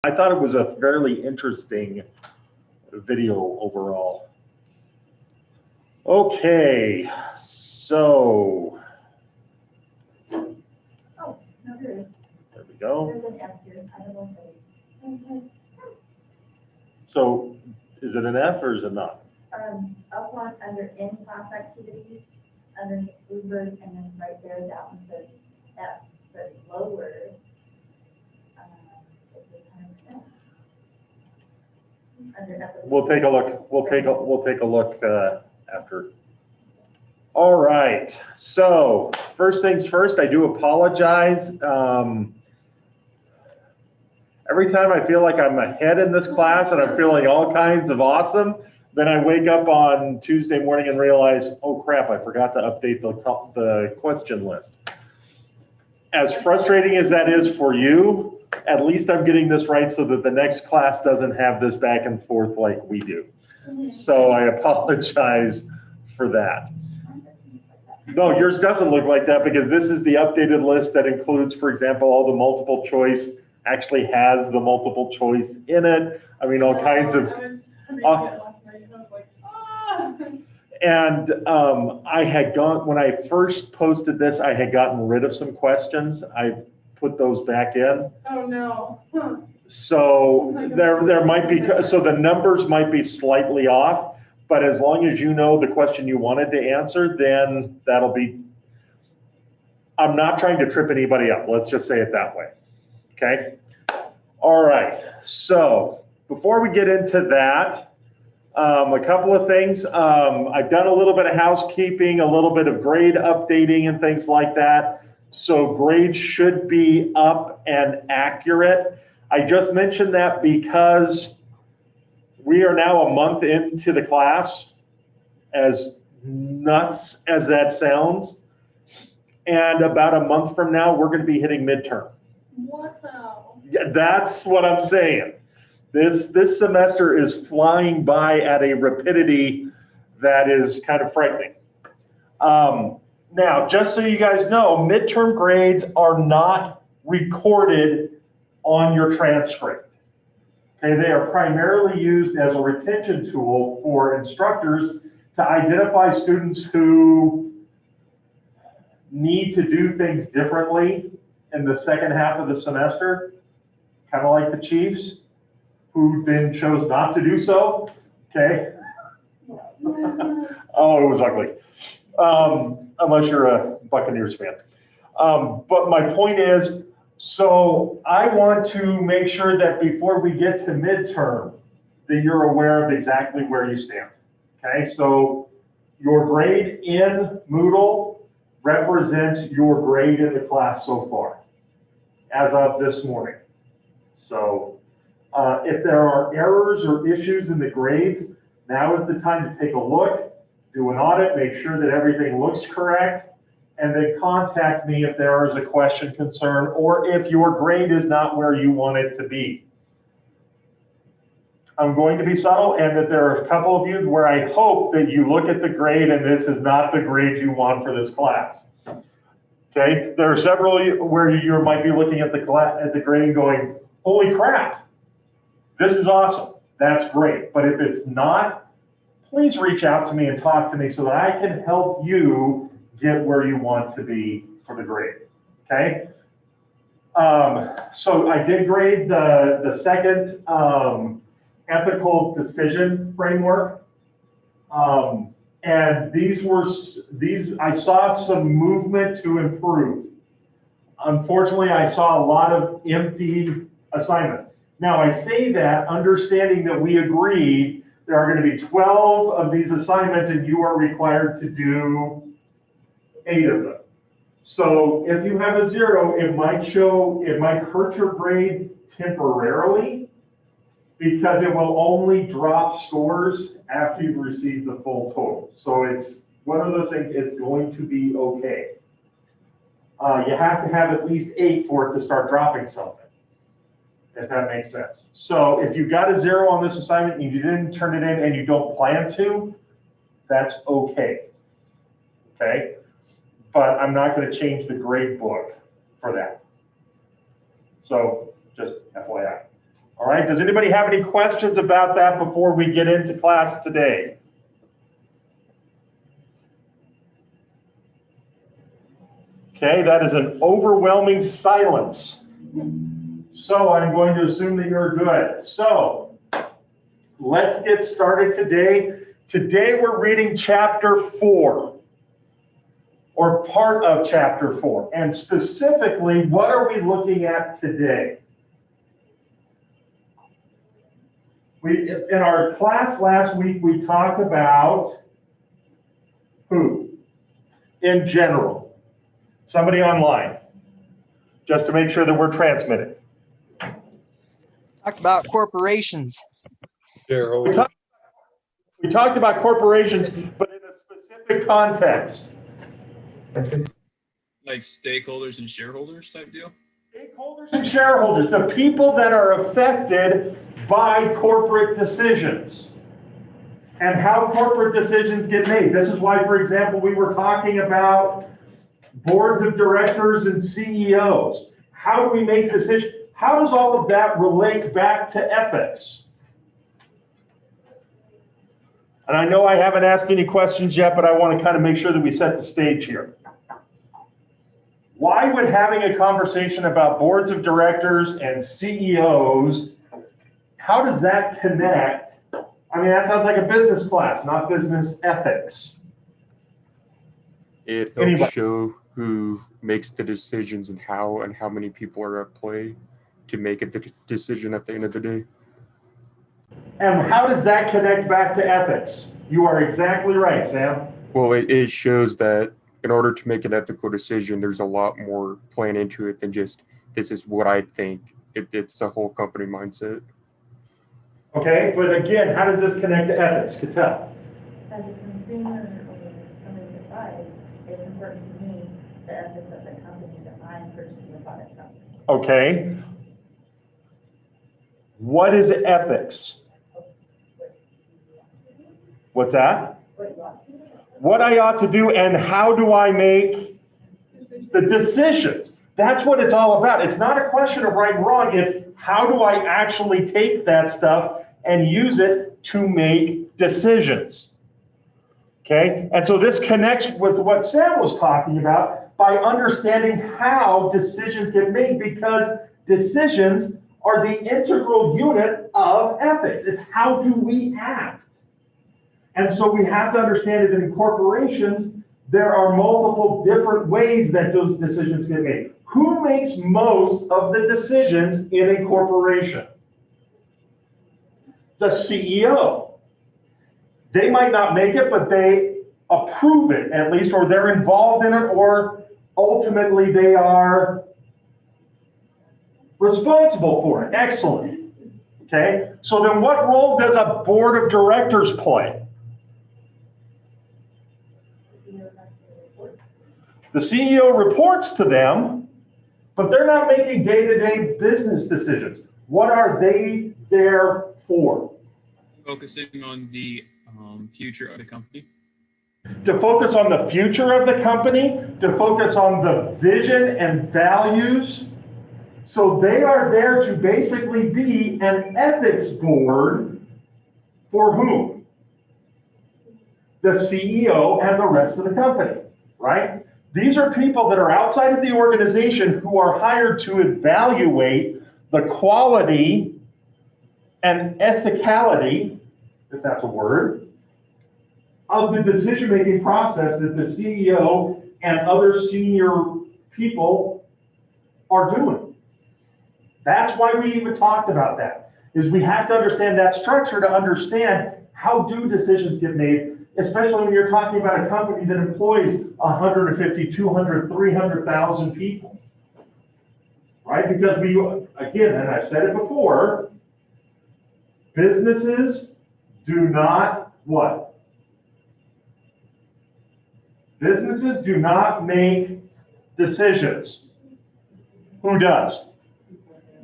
I thought it was a fairly interesting video overall. Okay, so. Oh, no, there is. There we go. There's an F here. I don't know if it is. So is it an F or is it not? Up one under in-class activities, underneath Bluebird, and then right there, that one says F, but lower, it says 100%. Under F. We'll take a look. We'll take a look after. All right. So first things first, I do apologize. Every time I feel like I'm ahead in this class and I'm feeling all kinds of awesome, then I wake up on Tuesday morning and realize, oh crap, I forgot to update the question list. As frustrating as that is for you, at least I'm getting this right so that the next class doesn't have this back and forth like we do. So I apologize for that. No, yours doesn't look like that because this is the updated list that includes, for example, all the multiple choice, actually has the multiple choice in it. I mean, all kinds of. And I had gone, when I first posted this, I had gotten rid of some questions. I put those back in. Oh, no. So there might be, so the numbers might be slightly off, but as long as you know the question you wanted to answer, then that'll be, I'm not trying to trip anybody up. Let's just say it that way. Okay. All right. So before we get into that, a couple of things. I've done a little bit of housekeeping, a little bit of grade updating and things like that. So grades should be up and accurate. I just mentioned that because we are now a month into the class, as nuts as that sounds. And about a month from now, we're going to be hitting midterm. What now? Yeah, that's what I'm saying. This semester is flying by at a rapidity that is kind of frightening. Now, just so you guys know, midterm grades are not recorded on your transcript. Okay, they are primarily used as a retention tool for instructors to identify students who need to do things differently in the second half of the semester, kind of like the Chiefs, who then chose not to do so. Okay. Oh, it was ugly. Unless you're a Buccaneers fan. But my point is, so I want to make sure that before we get to midterm, that you're aware of exactly where you stand. Okay, so your grade in Moodle represents your grade in the class so far, as of this morning. So if there are errors or issues in the grades, now is the time to take a look, do an audit, make sure that everything looks correct, and then contact me if there is a question, concern, or if your grade is not where you want it to be. I'm going to be subtle, and that there are a couple of you where I hope that you look at the grade and this is not the grade you want for this class. Okay, there are several where you might be looking at the grade and going, holy crap, this is awesome, that's great. But if it's not, please reach out to me and talk to me so that I can help you get where you want to be for the grade, okay? So I did grade the second ethical decision framework. And I saw some movement to improve. Unfortunately, I saw a lot of empty assignments. Now I say that understanding that we agreed there are going to be 12 of these assignments and you are required to do 8 of them. So if you have a 0, it might hurt your grade temporarily because it will only drop scores after you've received the full total. So it's one of those things, it's going to be okay. You have to have at least 8 for it to start dropping something, if that makes sense. So if you got a 0 on this assignment and you didn't turn it in and you don't plan to, that's okay. Okay? But I'm not going to change the grade book for that. So just FYI. right, does anybody have any questions about that before we get into class today? Okay, that is an overwhelming silence. So I'm going to assume that you're good. So let's get started today. Today we're reading chapter 4, or part of chapter 4. And specifically, what are we looking at today? In our class last week, we talked about who? In general. Somebody online, just to make sure that we're transmitting. Talked about corporations. We talked about corporations, but in a specific context. Like stakeholders and shareholders type deal? Stakeholders and shareholders, the people that are affected by corporate decisions and how corporate decisions get made. This is why, for example, we were talking about boards of directors and CEOs. How do we make decisions? How does all of that relate back to ethics? And I know I haven't asked any questions yet, but I want to kind of make sure that we set the stage here. Why would having a conversation about boards of directors and CEOs, how does that connect? I mean, that sounds like a business class, not business ethics. It helps Anyway. show who makes the decisions and how many people are at play to make the decision at the end of the day. And how does that connect back to ethics? You are exactly right, Sam. Well, it shows that in order to make an ethical decision, there's a lot more plan into it than just, this is what I think. It's a whole company mindset. Okay, but again, how does this connect to ethics? Cattell? As a consumer or somebody that buys, it's important to me, the ethics of the company that I'm purchasing a product from. Okay. What is ethics? What's that? What you want to do. What I ought to do and how do I make the decisions? That's what it's all about. It's not a question of right and wrong. It's how do I actually take that stuff and use it to make decisions? Okay, and so this connects with what Sam was talking about by understanding how decisions get made, because decisions are the integral unit of ethics. It's how do we act? And so we have to understand that in corporations, there are multiple different ways that those decisions get made. Who makes most of the decisions in a corporation? The CEO. They might not make it, but they approve it at least, or they're involved in it, or ultimately they are responsible for it. Excellent. Okay, so then what role does a board of directors play? The CEO reports to them, but they're not making day-to-day business decisions. What are they there for? Focusing on the future of the company. To focus on the future of the company, to focus on the vision and values. So they are there to basically be an ethics board for whom? The CEO and the rest of the company, right? These are people that are outside of the organization who are hired to evaluate the quality and ethicality, if that's a word, of the decision-making process that the CEO and other senior people are doing. That's why we even talked about that, is we have to understand that structure to understand how do decisions get made, especially when you're talking about a company that employs 150, 200, 300,000 people, right? Because we, again, and I've said it before, businesses do not what? Businesses do not make decisions. Who does?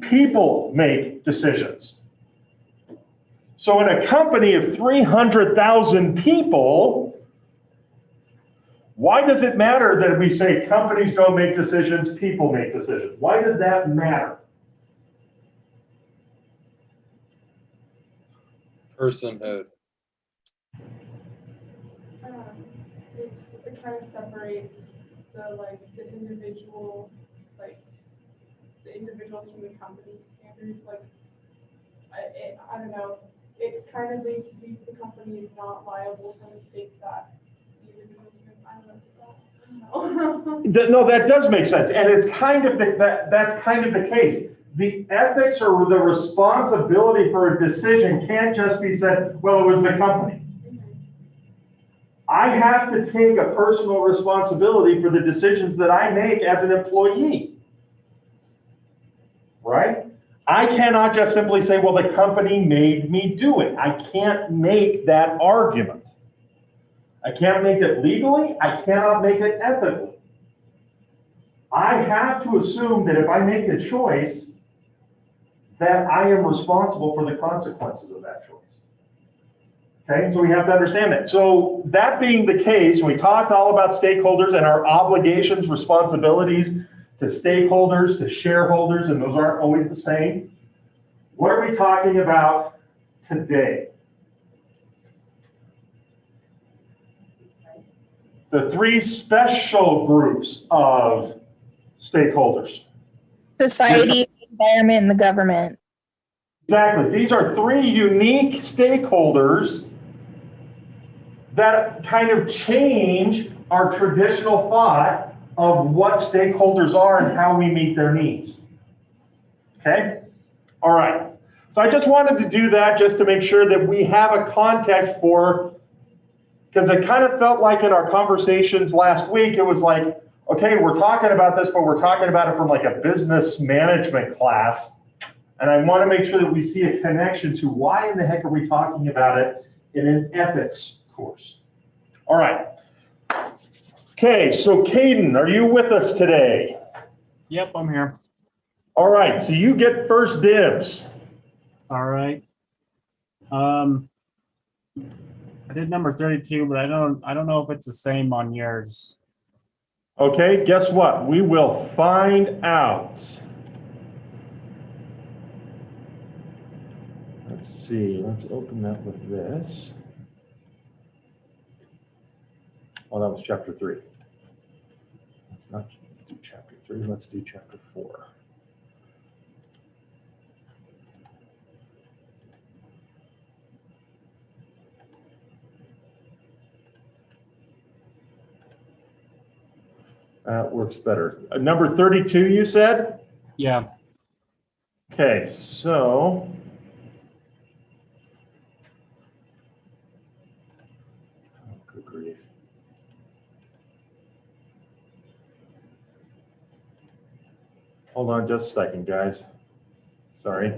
People make decisions. So in a company of 300,000 people, why does it matter that we say companies don't make decisions, people make decisions? Why does that matter? Personhood. It kind of separates the individual, like, the individuals from the company standards, like, I don't know, it kind of leaves the company not liable for mistakes that the individuals make. I don't know. No, that does make sense, and it's kind of that's kind of the case. The ethics or the responsibility for a decision can't just be said, well, it was the company. I have to take a personal responsibility for the decisions that I make as an employee. Right? I cannot just simply say, well, the company made me do it. I can't make that argument. I can't make it legally. I cannot make it ethically. I have to assume that if I make a choice, that I am responsible for the consequences of that choice. Okay, so we have to understand that. So that being the case, we talked all about stakeholders and our obligations, responsibilities to stakeholders, to shareholders, and those aren't always the same. What are we talking about today? The three special groups of stakeholders. Society, environment, and the government. Exactly. These are three unique stakeholders that kind of change our traditional thought of what stakeholders are and how we meet their needs. Okay? All right. So I just wanted to do that just to make sure that we have a context for, because it kind of felt like in our conversations last week, it was like, okay, we're talking about this, but we're talking about it from like a business management class. And I want to make sure that we see a connection to why in the heck are we talking about it in an ethics course. All right. Okay, so Caden, are you with us today? Yep, I'm here. All right, so you get first dibs. All right. I did number 32, but I don't know if it's the same on yours. Okay, guess what? We will find out. Let's see, let's open that with this. Oh, that was chapter 3. Let's not do chapter 3, let's do chapter 4. That works better. Number 32, you said? Yeah. Okay, so. Oh, good grief. Hold on just a second, guys. Sorry.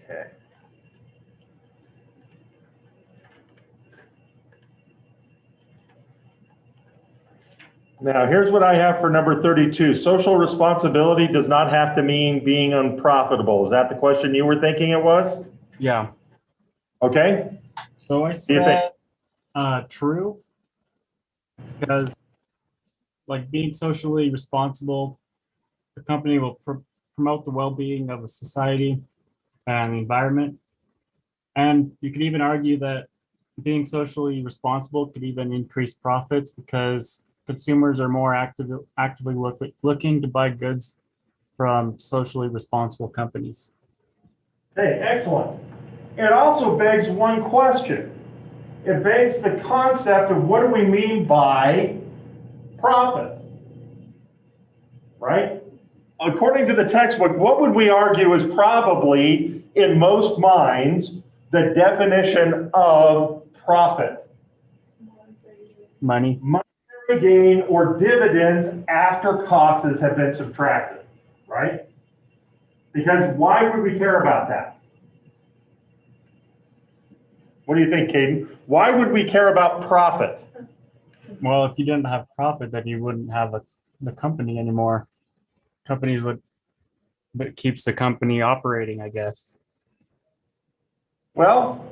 Okay. Now, here's what I have for number 32. Social responsibility does not have to mean being unprofitable. Is that the question you were thinking it was? Yeah. Okay. So I What do you think? said true, because like being socially responsible, the company will promote the well-being of the society and the environment. And you could even argue that being socially responsible could even increase profits because consumers are more actively looking to buy goods from socially responsible companies. Hey, excellent. It also begs one question. It begs the concept of what do we mean by profit, right? According to the textbook, what would we argue is probably, in most minds, the definition of profit? Money. Monetary gain or dividends after costs have been subtracted, right? Because why would we care about that? What do you think, Caden? Why would we care about profit? Well, if you didn't have profit, then you wouldn't have the company anymore. Companies would, but it keeps the company operating, I guess. Well,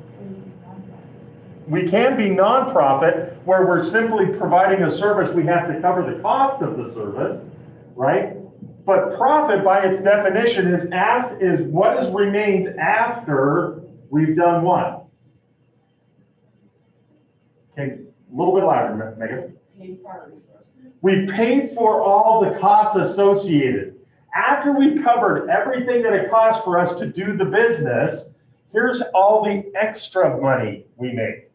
we can be nonprofit where we're simply providing a service. We have to cover the cost of the service, right? But profit by its definition is what has remained after we've done what? Okay, a little bit louder, Megan. Paid for resources. We paid for all the costs associated. After we've covered everything that it costs for us to do the business, here's all the extra money we made.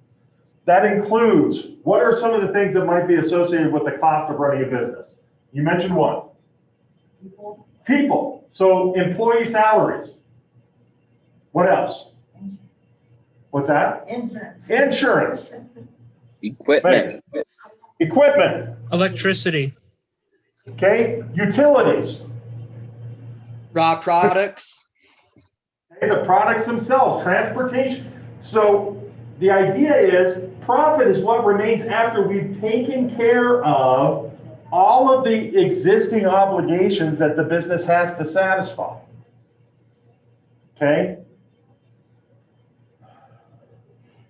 That includes, what are some of the things that might be associated with the cost of running a business? You mentioned one. People. So employee salaries. What else? What's that? Insurance. Insurance. Equipment. Equipment. Electricity. Okay. Utilities. Raw products. Okay, the products themselves, transportation. So the idea is profit is what remains after we've taken care of all of the existing obligations that the business has to satisfy. Okay?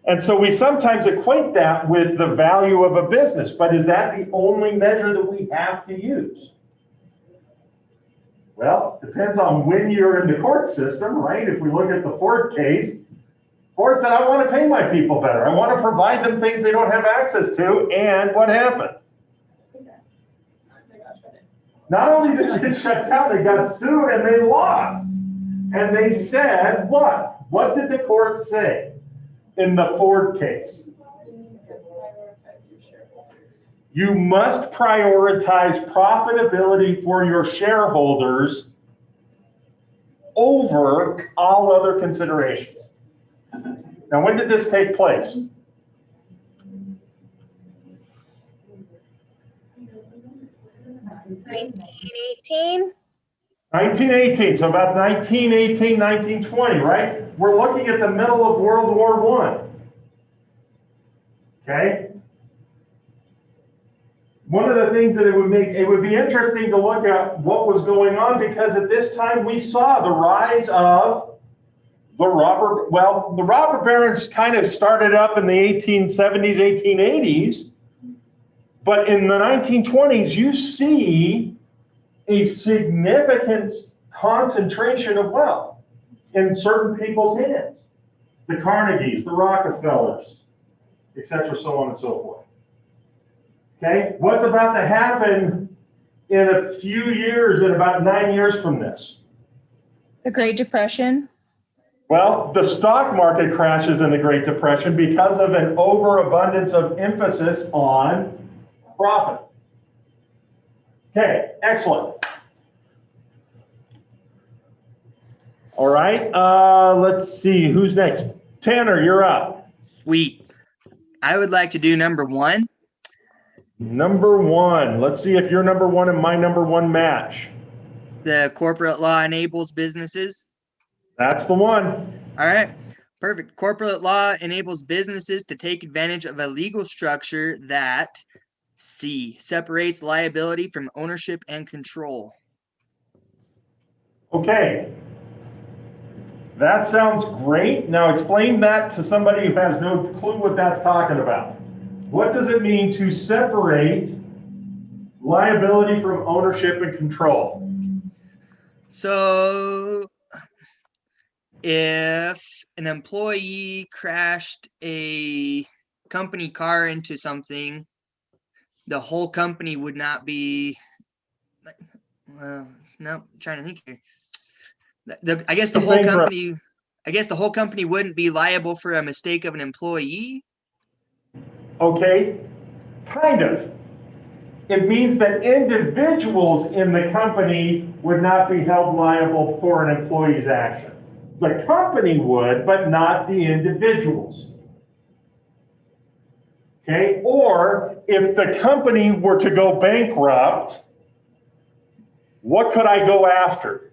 And so we sometimes equate that with the value of a business, but is that the only measure that we have to use? Well, depends on when you're in the court system, right? If we look at the Ford case, Ford said, I want to pay my people better. I want to provide them things they don't have access to. And what happened? Not only did they get shut down, they got sued and they lost. And they said, what? What did the court say in the Ford case? You must prioritize profitability for your shareholders over all other considerations. Now, when did this take place? $1918. 1918, so about 1918, 1920, right? We're looking at the middle of World War I. Okay? One of the things that it would be interesting to look at what was going on, because at this time we saw the rise of the robber barons kind of started up in the 1870s, 1880s, but in the 1920s you see a significant concentration of wealth in certain people's hands. The Carnegies, the Rockefellers, etc., so on and so forth. Okay, what's about to happen in a few years, in about 9 years from this? The Great Depression. Well, the stock market crashes in the Great Depression because of an overabundance of emphasis on profit. Okay, excellent. All right, let's see, who's next? Tanner, you're up. Sweet. I would like to do number one. Number one. Let's see if your number one and my number one match. The corporate law enables businesses. That's the one. All right. Perfect. Corporate law enables businesses to take advantage of a legal structure that C, separates liability from ownership and control. Okay. That sounds great. Now explain that to somebody who has no clue what that's talking about. What does it mean to separate liability from ownership and control? So if an employee crashed a company car into something, the whole company would not be, no, I'm trying to think here. I guess the whole company wouldn't be liable for a mistake of an employee. Okay, kind of. It means that individuals in the company would not be held liable for an employee's action. The company would, but not the individuals. Okay, or if the company were to go bankrupt, what could I go after?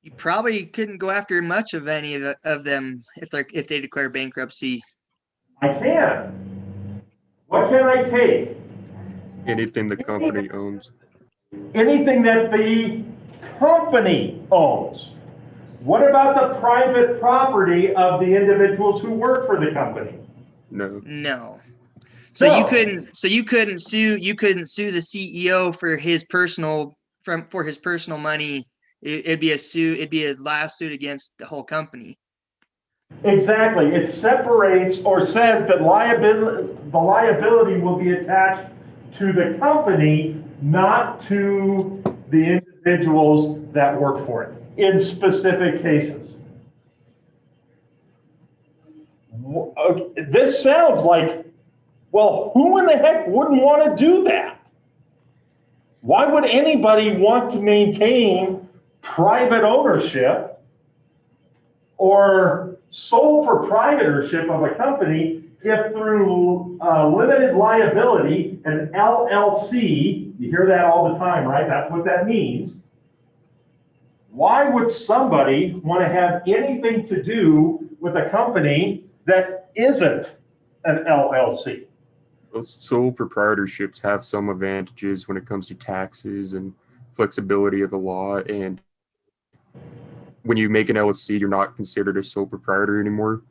You probably couldn't go after much of any of them if they declare bankruptcy. I can. What can I take? Anything the company owns. Anything that the company owns. What about the private property of the individuals who work for the company? No. So you couldn't sue the CEO for his personal for his personal money, it'd be a suit, it'd be a lawsuit against the whole company. Exactly. It separates or says that the liability will be attached to the company, not to the individuals that work for it in specific cases. This sounds like, well, who in the heck wouldn't want to do that? Why would anybody want to maintain private ownership or sole proprietorship of a company if through limited liability, an LLC, you hear that all the time, right? That's what that means. Why would somebody want to have anything to do with a company that isn't an LLC? Well, sole proprietorships have some advantages when it comes to taxes and flexibility of the law. And when you make an LLC, you're not considered a sole proprietor anymore.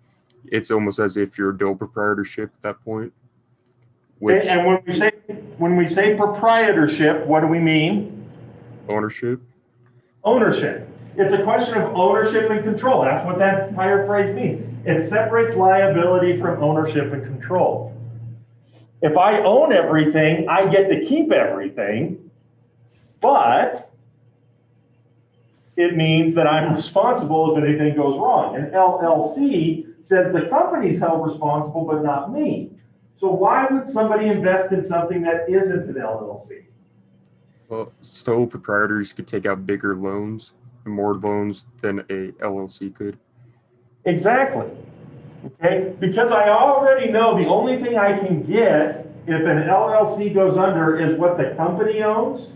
It's almost as if you're a dual proprietorship at that point. Which And when we say proprietorship, what do we mean? ownership. Ownership. It's a question of ownership and control. That's what that entire phrase means. It separates liability from ownership and control. If I own everything, I get to keep everything, but it means that I'm responsible if anything goes wrong. An LLC says the company's held responsible, but not me. So why would somebody invest in something that isn't an LLC? Well, sole proprietors could take out bigger loans, more loans than a LLC could. Exactly. Okay, because I already know the only thing I can get if an LLC goes under is what the company owns.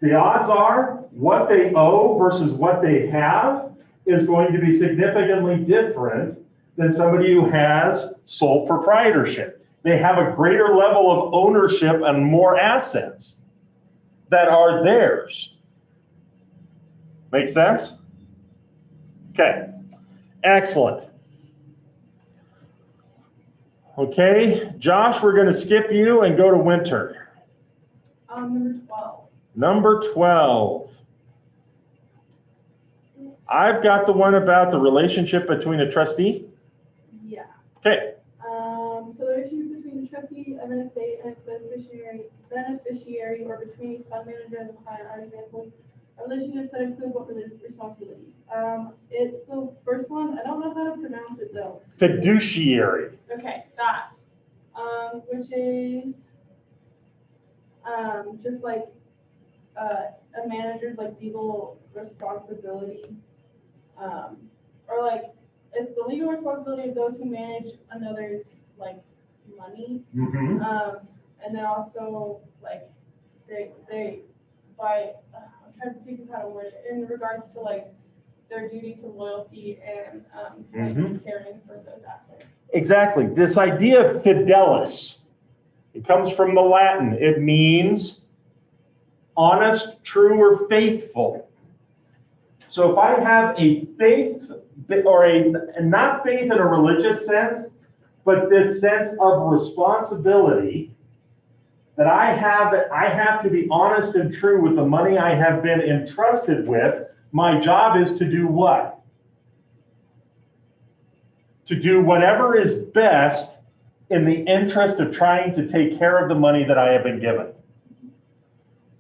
The odds are what they owe versus what they have is going to be significantly different than somebody who has sole proprietorship. They have a greater level of ownership and more assets that are theirs. Make sense? Okay, excellent. Okay, Josh, we're going to skip you and go to Winter. Number 12. Number 12. I've got the one about the relationship between a trustee. Yeah. Okay. So the relationship between the trustee of an estate and its beneficiary, or between a fund manager and the client are examples of relationships that include what responsibility. It's the first one. I don't know how to pronounce it though. Fiduciary. Okay, that. Which is just like a manager's like legal responsibility, or like it's the legal responsibility of those who manage another's like money, Mm-hmm. and then also like they by I'm trying to think of how to word it in regards to like their duty to loyalty and like caring for those assets. Exactly. This idea of fidelis, it comes from the Latin. It means honest, true, or faithful. So if I have a faith, or not faith in a religious sense, but this sense of responsibility that I have to be honest and true with the money I have been entrusted with. My job is to do what? To do whatever is best in the interest of trying to take care of the money that I have been given.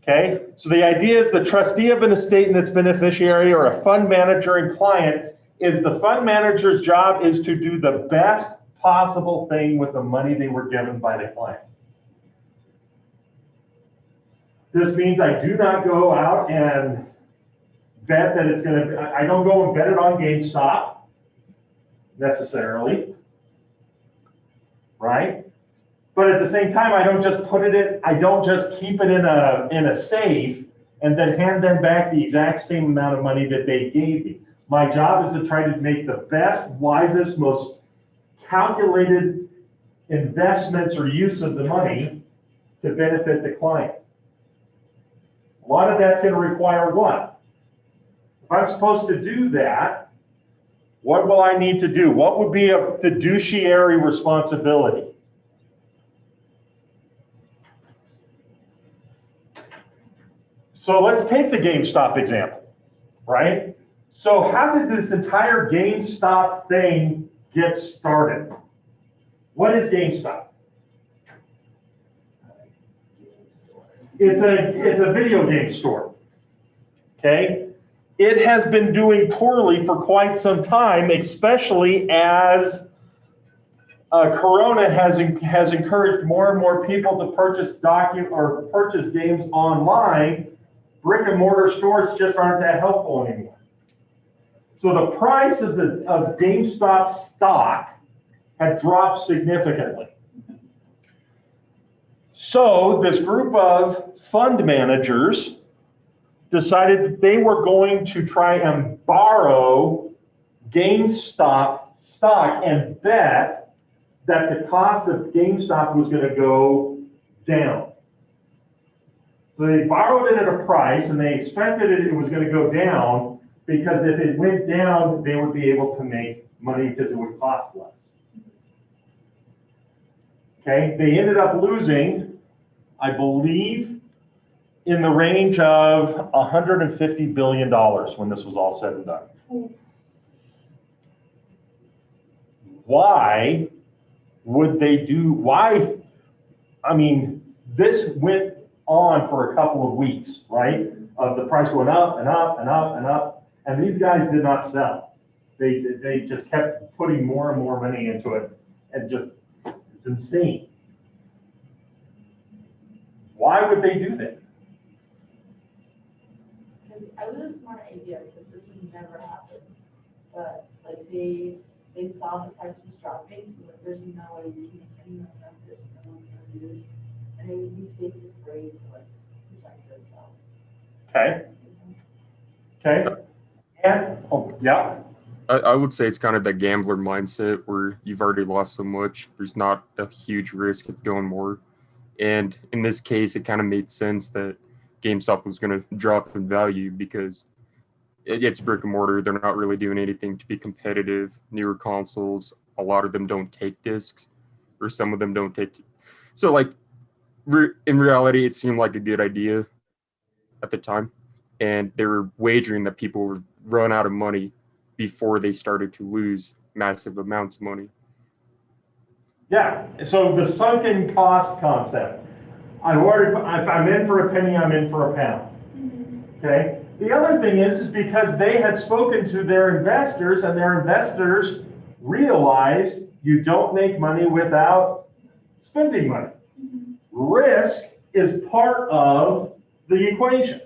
Okay, so the idea is the trustee of an estate and its beneficiary, or a fund manager and client, is the fund manager's job is to do the best possible thing with the money they were given by the client. This means I do not go out and bet that it's going to, I don't go and bet it on GameStop necessarily, right? But at the same time, I don't just put it in, I don't just keep it in a safe and then hand them back the exact same amount of money that they gave me. My job is to try to make the best, wisest, most calculated investments or use of the money to benefit the client. A lot of that's going to require what? If I'm supposed to do that, what will I need to do? What would be a fiduciary responsibility? So let's take the GameStop example, right? So how did this entire GameStop thing get started? What is GameStop? It's a video game store, okay? It has been doing poorly for quite some time, especially as Corona has encouraged more and more people to purchase games online. Brick and mortar stores just aren't that helpful anymore. So the price of GameStop stock had dropped significantly. So this group of fund managers decided that they were going to try and borrow GameStop stock and bet that the cost of GameStop was going to go down. So they borrowed it at a price and they expected it was going to go down because if it went down, they would be able to make money because it would cost less. Okay, they ended up losing, I believe, in the range of $150 billion when this was all said and done. Why would they do, why, I mean, this went on for a couple of weeks, right? Of the price going up and up and up and up, and these guys did not sell. They just kept putting more and more money into it, and just, it's insane. Why would they do that? Because I was a smart idea because this has never happened. But like they saw the price was dropping, so like there's no way we can make any money on this, no one's gonna lose. And it was the safest way to like protect themselves. Okay. Okay. And, oh, yeah. I would say it's kind of that gambler mindset where you've already lost so much. There's not a huge risk of going more. And in this case, it kind of made sense that GameStop was going to drop in value because it's brick and mortar. They're not really doing anything to be competitive. Newer consoles, a lot of them don't take discs, or some of them don't take. So, like, in reality, it seemed like a good idea at the time. And they were wagering that people would run out of money before they started to lose massive amounts of money. Yeah, so the sunken cost concept. If I'm in for a penny, I'm in for a pound. Okay? The other thing is because they had spoken to their investors and their investors realized you don't make money without spending money. Risk is part of the equation.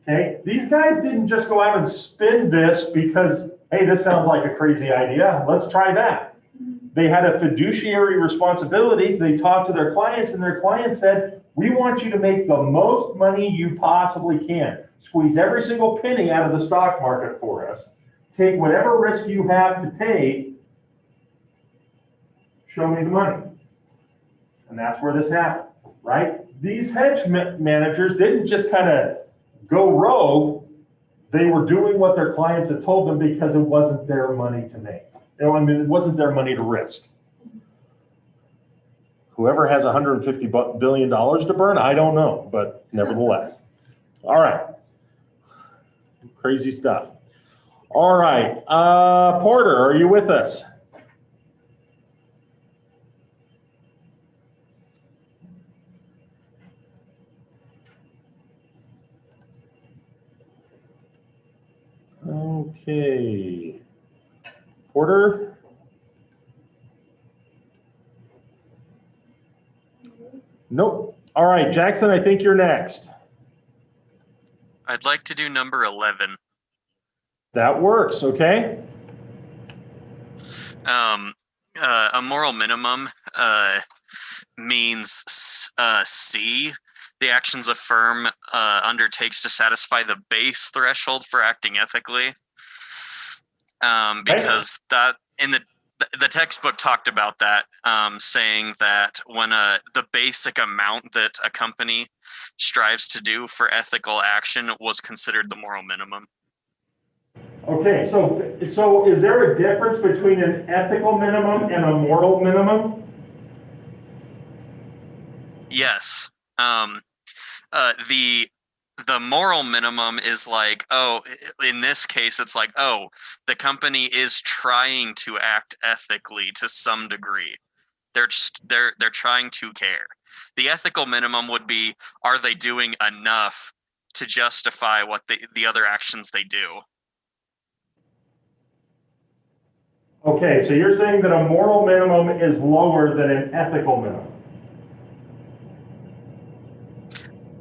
Okay? These guys didn't just go out and spin this because, hey, this sounds like a crazy idea. Let's try that. They had a fiduciary responsibility. They talked to their clients, and their clients said, we want you to make the most money you possibly can. Squeeze every single penny out of the stock market for us. Take whatever risk you have to take. Show me the money. And that's where this happened, right? These hedge managers didn't just kind of go rogue. They were doing what their clients had told them because it wasn't their money to make. I mean, it wasn't their money to risk. Whoever has $150 billion to burn, I don't know, but nevertheless. All right. Crazy stuff. All right. Porter, are you with us? Okay. Porter? Nope. All right, Jackson, I think you're next. I'd like to do number 11. That works, okay? A moral minimum means C. The actions a firm undertakes to satisfy the base threshold for acting ethically. Because that in the textbook talked about that, saying that when the basic amount that a company strives to do for ethical action was considered the moral minimum. Okay, so is there a difference between an ethical minimum and a moral minimum? Yes. The the moral minimum is like, oh, in this case, it's like, oh, the company is trying to act ethically to some degree. They're trying to care. The ethical minimum would be, are they doing enough to justify what the other actions they do? Okay, so you're saying that a moral minimum is lower than an ethical minimum.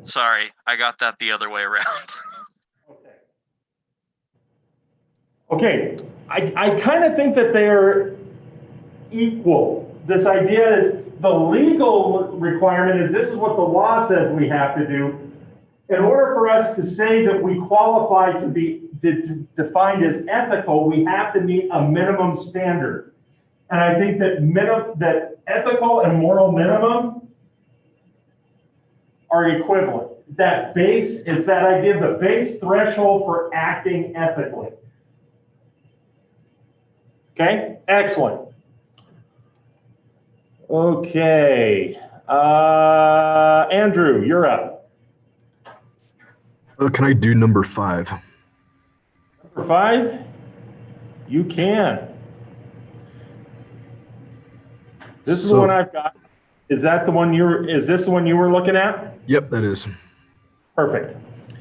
Sorry, I got that the other way around. Okay, I kind of think that they're equal. This idea is the legal requirement is this is what the law says we have to do. In order for us to say that we qualify to be defined as ethical, we have to meet a minimum standard. And I think that ethical and moral minimum are equivalent. That base is that idea of the base threshold for acting ethically. Okay, excellent. Okay, Andrew, you're up. Can I do number 5? Number 5, you can. This is the one I've got. Is that the one is this the one you were looking at? Yep, that is. Perfect.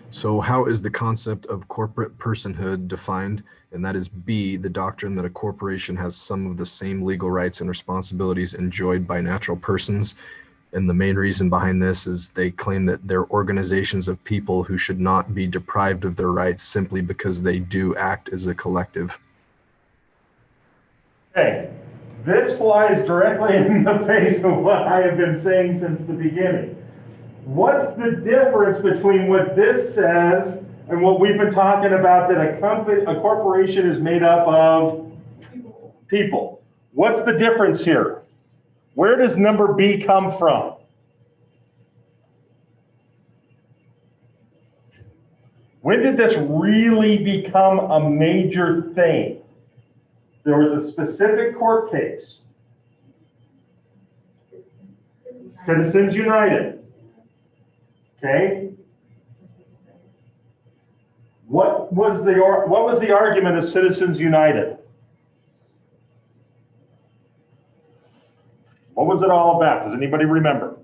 So how is the concept of corporate personhood defined? And that is B, the doctrine that a corporation has some of the same legal rights and responsibilities enjoyed by natural persons. And the main reason behind this is they claim that they're organizations of people who should not be deprived of their rights simply because they do act as a collective. Okay, this flies directly in the face of what I have been saying since the beginning. What's the difference between what this says and what we've been talking about, that a corporation is made up of people? What's the difference here? Where does number B come from? When did this really become a major thing? There was a specific court case, Citizens United. Okay. What was the argument of Citizens United? What was it all about? Does anybody remember?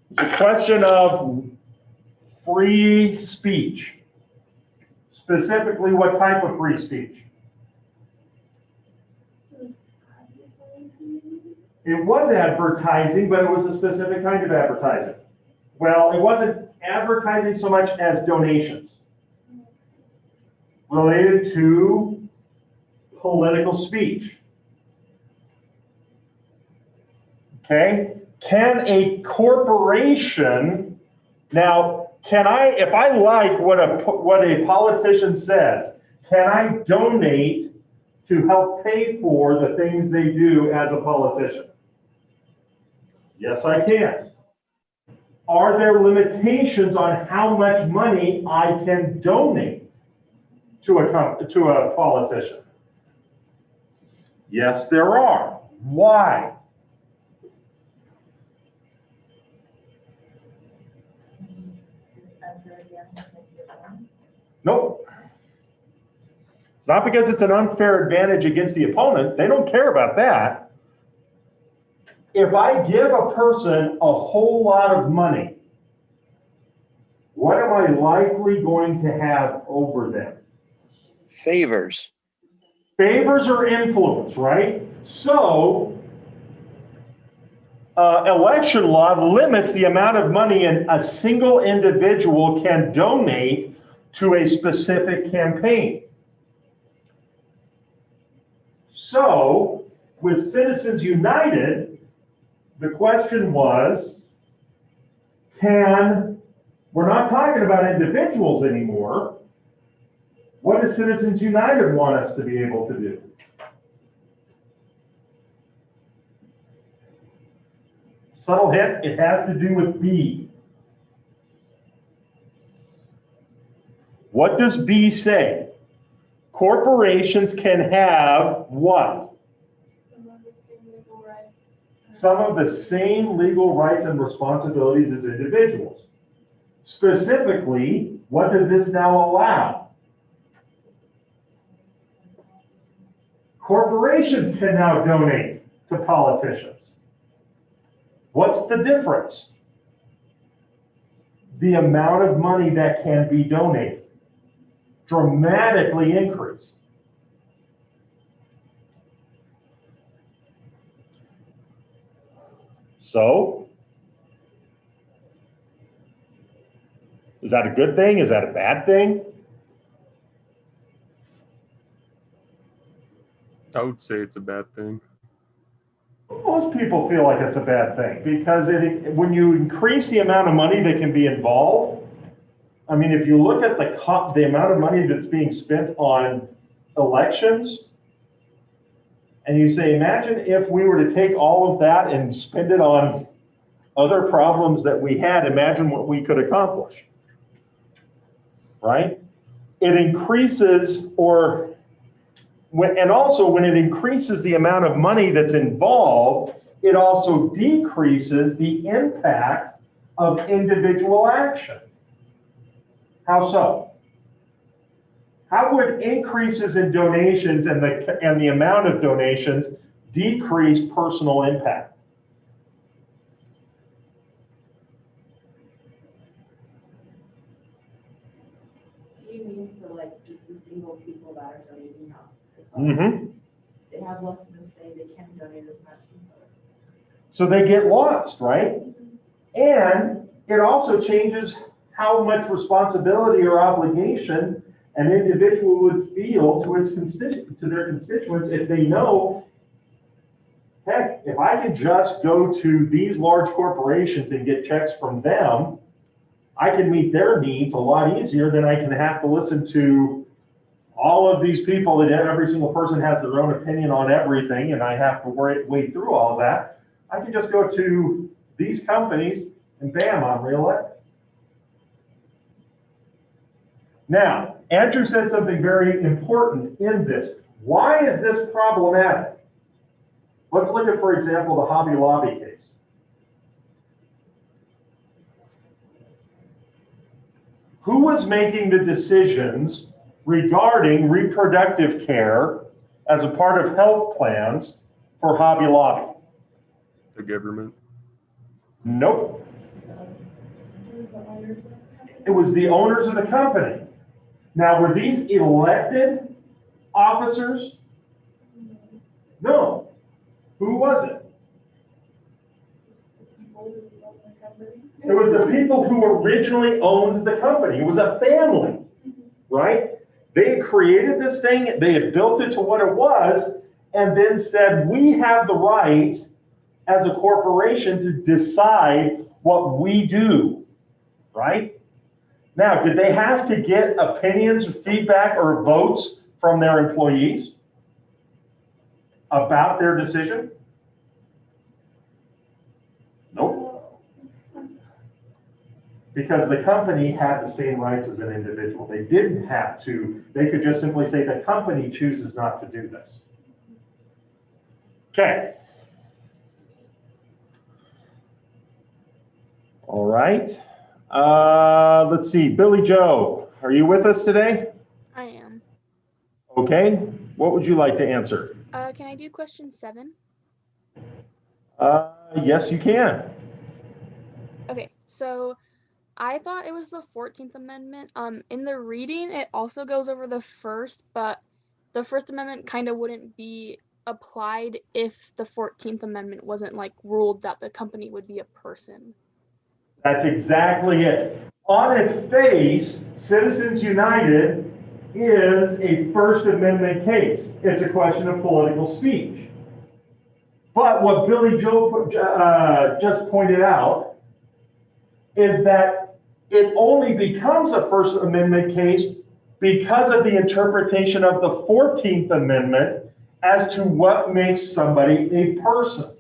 It's a question of free speech. Specifically, what type of free speech? It was advertising, but it was a specific kind of advertising. Well, it wasn't advertising so much as donations related to political speech. Okay? Can a corporation, now, if I like what a politician says, can I donate to help pay for the things they do as a politician? Yes, I can. Are there limitations on how much money I can donate to a politician? Yes, there are. Why? Nope. It's not because it's an unfair advantage against the opponent. They don't care about that. If I give a person a whole lot of money, what am I likely going to have over them? Favors. Favors or influence, right? So, election law limits the amount of money a single individual can donate to a specific campaign. So, with Citizens United, the question was, we're not talking about individuals anymore. What does Citizens United want us to be able to do? Subtle hint, it has to do with B. What does B say? Corporations can have what? Some of the same legal rights and responsibilities as individuals. Specifically, what does this now allow? Corporations can now donate to politicians. What's the difference? The amount of money that can be donated dramatically increased. So, is that a good thing? Is that a bad thing? I would say it's a bad thing. Most people feel like it's a bad thing because when you increase the amount of money that can be involved, I mean, if you look at the amount of money that's being spent on elections, and you say, imagine if we were to take all of that and spend it on other problems that we had, imagine what we could accomplish, right? It increases and also when it increases the amount of money that's involved, it also decreases the impact of individual action. How so? How would increases in donations and the amount of donations decrease personal impact? Do you mean for like just the single people that are donating out? Mm-hmm. They have less of a say, they can't donate as much. So they get lost, right? And it also changes how much responsibility or obligation an individual would feel to their constituents if they know, heck, if I can just go to these large corporations and get checks from them, I can meet their needs a lot easier than I can have to listen to all of these people that every single person has their own opinion on everything, and I have to wade through all of that. I can just go to these companies and bam, I'm reelected. Now, Andrew said something very important in this. Why is this problematic? Let's look at, for example, the Hobby Lobby case. Who was making the decisions regarding reproductive care as a part of health plans for Hobby Lobby? The government. Nope. It was the owners of the company. Now, were these elected officers? No. Who was it? It was the people who originally owned the company. It was a family, right? They had created this thing, they had built it to what it was, and then said, we have the right as a corporation to decide what we do, right? Now, did they have to get opinions, feedback, or votes from their employees about their decision? Nope. Because the company had the same rights as an individual. They didn't have to. They could just simply say the company chooses not to do this. Okay. All right. Let's see. Billy Joe, are you with us today? I am. Okay. What would you like to answer? Can I do question 7? Yes, you can. Okay, so I thought it was the 14th Amendment. In the reading, it also goes over the first, but the First Amendment kind of wouldn't be applied if the 14th Amendment wasn't like ruled that the company would be a person. That's exactly it. On its face, Citizens United is a First Amendment case. It's a question of political speech. But what Billy Joe just pointed out is that it only becomes a First Amendment case because of the interpretation of the 14th Amendment as to what makes somebody a person.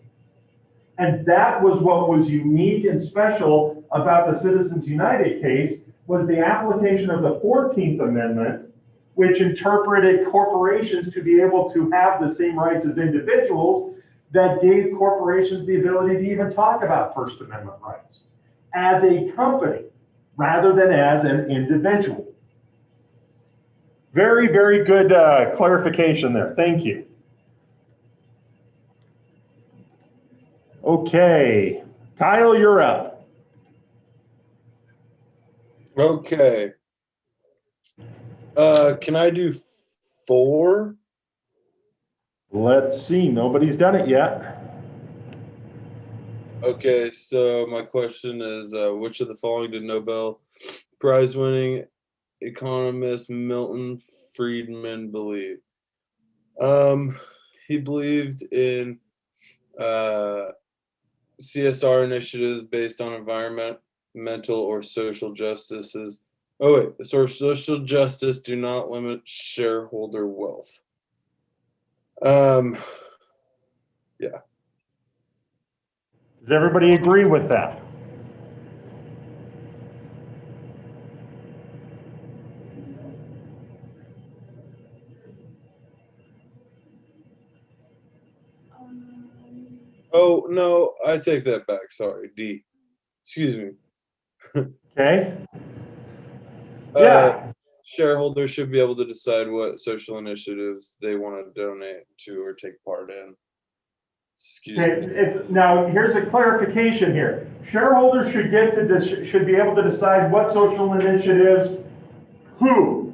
And that was what was unique and special about the Citizens United case, was the application of the 14th Amendment, which interpreted corporations to be able to have the same rights as individuals, that gave corporations the ability to even talk about First Amendment rights. As a company, rather than as an individual. Very, very good clarification there. Thank you. Okay, Kyle, you're up. Okay. Can I do 4? Let's see, nobody's done it yet. Okay, so my question is, which of the following did Nobel Prize-winning economist Milton Friedman believe? He believed in CSR initiatives based on environmental or social justices. Oh wait, so social justice do not limit shareholder wealth. Yeah. Does everybody agree with that? Oh no, I take that back. Sorry, D. Excuse me. Okay. Yeah. Shareholders should be able to decide what social initiatives they want to donate to or take part in. Excuse me. Now, here's a clarification here. Shareholders should should be able to decide what social initiatives, who?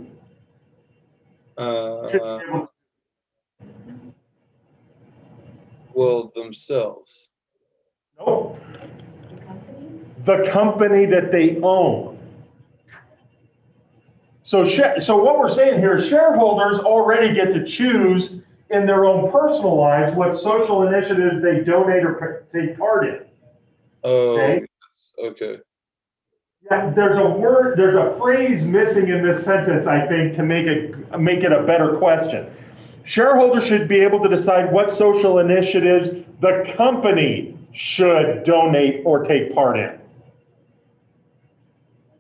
Well, themselves. No. The company that they own. So what we're saying here is shareholders already get to choose in their own personal lives what social initiatives they donate or take part in. Oh, okay? Okay. Yeah, there's a phrase missing in this sentence, I think, to make it a better question. Shareholders should be able to decide what social initiatives the company should donate or take part in.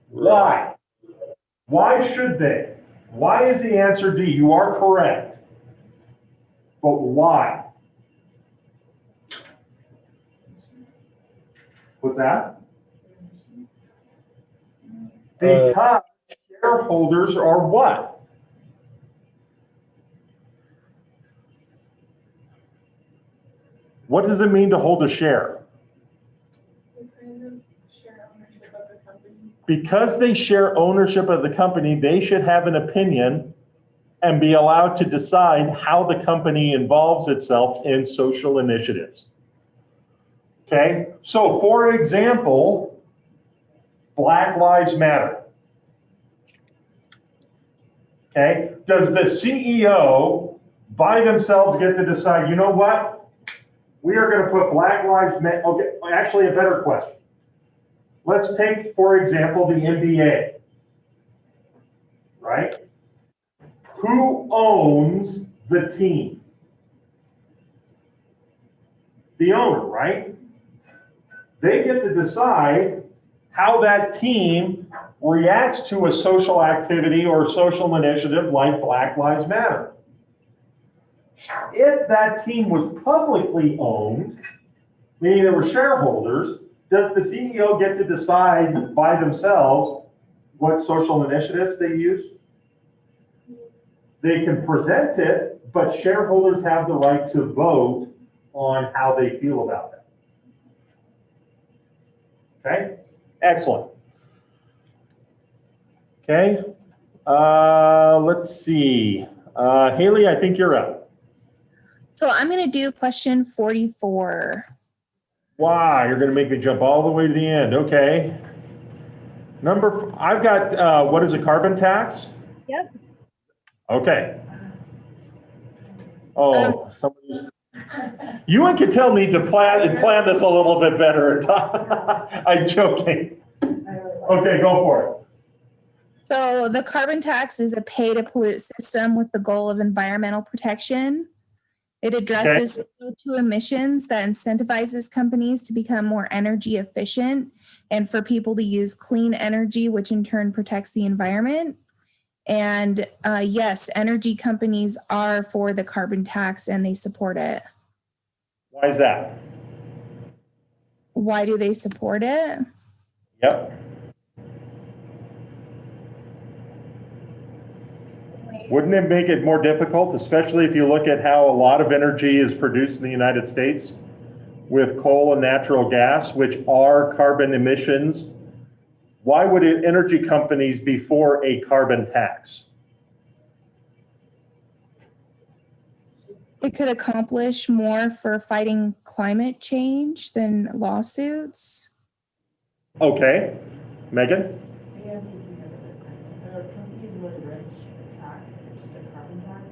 Why? Why should they? Why is the answer D? You are correct. But why? What's that? Because shareholders are what? What does it mean to hold a share? Because they share ownership of the company, they should have an opinion and be allowed to decide how the company involves itself in social initiatives. Okay, so for example, Black Lives Matter. Okay, does the CEO by themselves get to decide, you know what? We are going to put Black Lives Matter. Okay, actually, a better question. Let's take, for example, the NBA. Right? Who owns the team? The owner, right? They get to decide how that team reacts to a social activity or social initiative like Black Lives Matter. If that team was publicly owned, meaning there were shareholders, does the CEO get to decide by themselves what social initiatives they use? They can present it, but shareholders have the right to vote on how they feel about that. Okay, excellent. Okay, let's see. Haley, I think you're up. So I'm going to do question 44. Wow, you're going to make me jump all the way to the end. Okay. I've got, what is a carbon tax? Yep. Okay. Oh, somebody's. You and Cattell need to plan this a little bit better. I'm joking. Okay, go for it. So the carbon tax is a pay-to-pollute system with the goal of environmental protection. It addresses CO2 emissions that incentivizes companies to become more energy efficient and for people to use clean energy, which in turn protects the environment. And yes, energy companies are for the carbon tax and they support it. Why is that? Why do they support it? Yep. Wouldn't it make it more difficult, especially if you look at how a lot of energy is produced in the United States with coal and natural gas, which are carbon emissions? Why would energy companies be for a carbon tax? It could accomplish more for fighting climate change than lawsuits. Okay, Megan? Maybe I'm thinking of it differently. There are companies really rich, tax, just a carbon tax,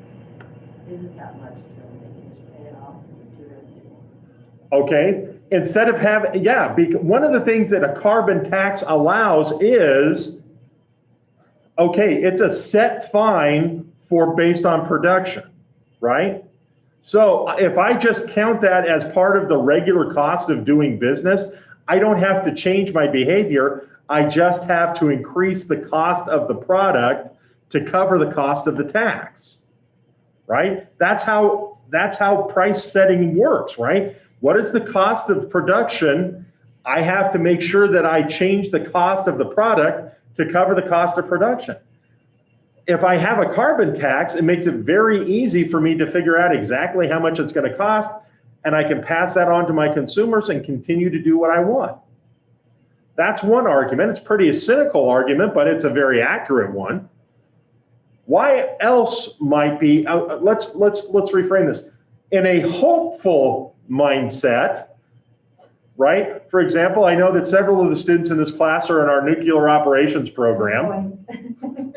isn't that much to them, they can just pay it off and do whatever they want. Okay, instead of having, yeah, one of the things that a carbon tax allows is, okay, it's a set fine for based on production, right? So if I just count that as part of the regular cost of doing business, I don't have to change my behavior. I just have to increase the cost of the product to cover the cost of the tax, right? That's how price setting works, right? What is the cost of production? I have to make sure that I change the cost of the product to cover the cost of production. If I have a carbon tax, it makes it very easy for me to figure out exactly how much it's going to cost, and I can pass that on to my consumers and continue to do what I want. That's one argument. It's pretty a cynical argument, but it's a very accurate one. Why else might be, let's reframe this. In a hopeful mindset, right? For example, I know that several of the students in this class are in our nuclear operations program.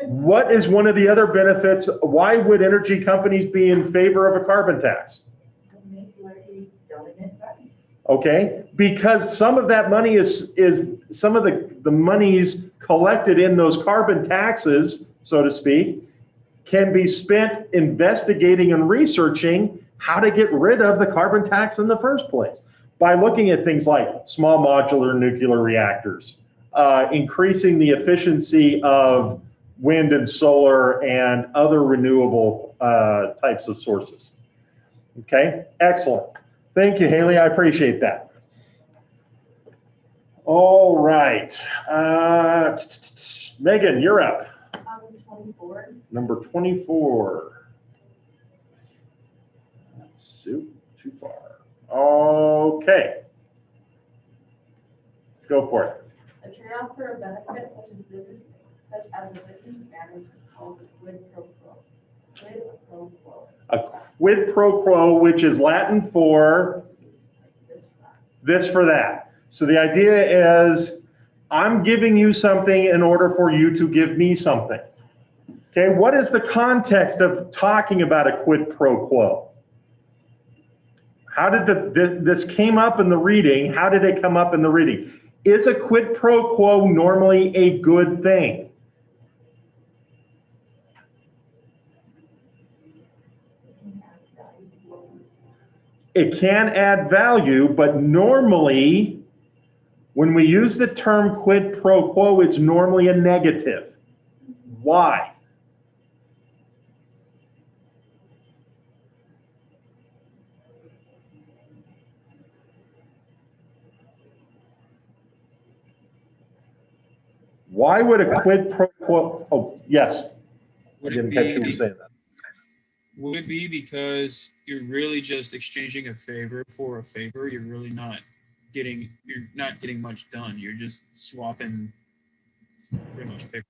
What is one of the other benefits? Why would energy companies be in favor of a carbon tax? Okay, because some of that money is some of the monies collected in those carbon taxes, so to speak, can be spent investigating and researching how to get rid of the carbon tax in the first place by looking at things like small modular nuclear reactors, increasing the efficiency of wind and solar and other renewable types of sources. Okay, excellent. Thank you, Haley. I appreciate that. All right. Megan, you're up. 24. Number 24. That's too far. Okay. Go for it. A trade-off for a benefit such as a business advantage is called a quid pro quo. Quid pro quo. A quid pro quo, which is Latin for this for that. So the idea is I'm giving you something in order for you to give me something. Okay, what is the context of talking about a quid pro quo? How did this came up in the reading? How did it come up in the reading? Is a quid pro quo normally a good thing? It can add value, but normally when we use the term quid pro quo, it's normally a negative. Why? Why would a quid pro quo? Oh, yes. Would I didn't it catch you be, saying that. would it be because you're really just exchanging a favor for a favor? You're not getting much done. You're just swapping pretty much paper.